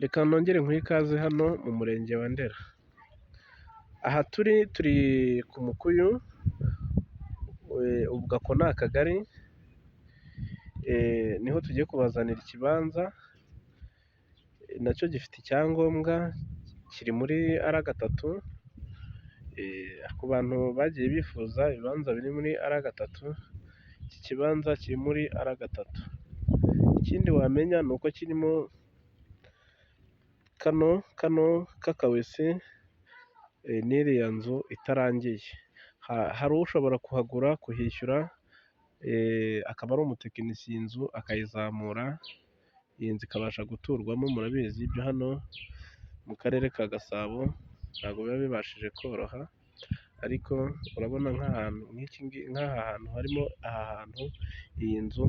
Reka nongere nguhe ikaze hano mu murenge wa Ndera. Aha turi ku Mukuyu, ubwo ako ni akagari, niho tugiye kubazanira ikibanza, nacyo gifite icyangombwa, kiri muri R3, ku bantu bagiye bifuza ibibanza biri muri R3, iki kibanza kiri muri R3. Ikindi wamenya ni uko kirimo kano k'akawesi n'iriya nzu itarangiye. Hari ushobora kuhishyura, akaba ari umutekinisiye, iyi nzu akayizamura, iyi nzu ikabasha guturwamo. Murabizi ibyo hano mu karere ka Gasabo ntabwo biba bibashije koroha, ariko urabona nk'aha hantu harimo iyi nzu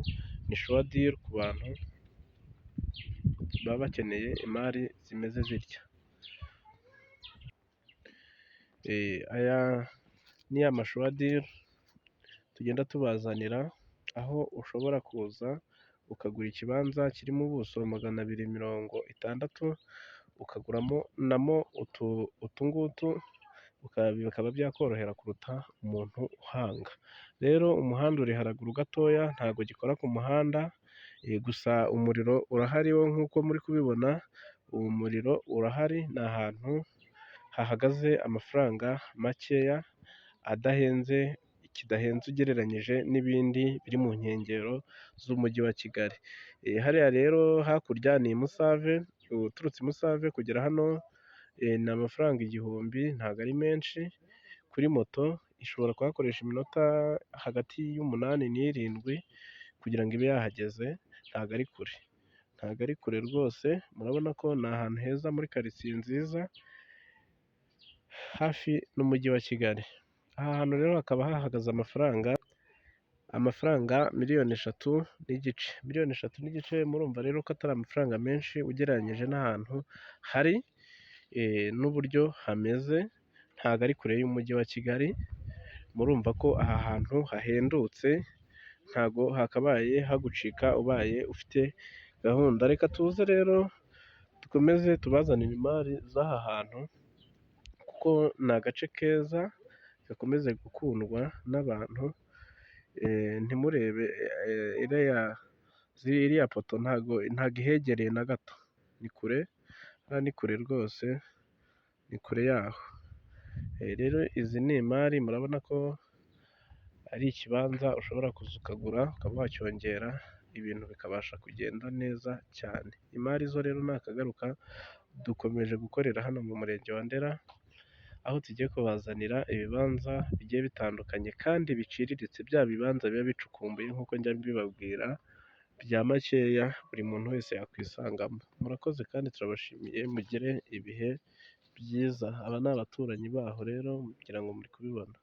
ni shuwa diri ku bantu baba bakeneye imari zimeze zitya. Aya ni ya mashuwa diri tugenda tubazanira, aho ushobora kuza ukagura ikibanza kirimo ubuso 260, ukaguramo utu ngutu, bikaba byakorohera kuruta umuntu uhanga. Rero umuhanda uri haraguru gatoya, ntabwo gikora ku muhanda, gusa umuriro urahari nk'uko muri kubibona. Uwo muriro urahari, ni ahantu hahagaze amafaranga makeya, kidahenze ugereranyije n'ibindi biri mu nkengero z'umujyi wa Kigali. Hariya rero hakurya ni i Musave, uturutse i Musave kugera hano ni amafaranga 1000, ntabwo ari menshi. Kuri moto ishobora kuhakoresha iminota hagati y'8 n'7 kugira ngo ibe yahageze. Ntabwo ari kure rwose. Murabona ko ni ahantu heza muri karitsiye nziza, hafi n'umujyi wa Kigali. Aha hantu rero hakaba hahagaze amafaranga miliyoni 3 n'igice. Miliyoni 3 n'igice, murumva rero ko atari amafaranga menshi ugereranyije n'ahantu hari, n'uburyo hameze. Ntabwo ari kure y'umujyi wa Kigali. Murumva ko aha hantu hahendutse, ntabwo hakabaye hagucika ubaye ufite gahunda. Reka tuze rero dukomeze tubazanire imari z'aha hantu, kuko ni agace keza gakomeze gukundwa n'abantu. Ntimurebe iriya poto, ntabwo ihegereye na gato, ni kure rwose, ni kure yaho. Rero izi ni imari, murabona ko ari ikibanza ushobora kuza ukagura, ukaba wacyongera, ibintu bikabasha kugenda neza cyane. Imari zo rero nakagaruka, dukomeje gukorera hano mu murenge wa Ndera, aho tugiye kubazanira ibibanza bigiye bitandukanye kandi biciriritse, bya bibanza biba bicukumbuye nk'uko njya mbibabwira, bya makeya buri muntu wese yakwisangamo. Murakoze kandi turabashimiye, mugire ibihe byiza. Aba ni abaturanyi baho rero, kugira ngo muri kubibona.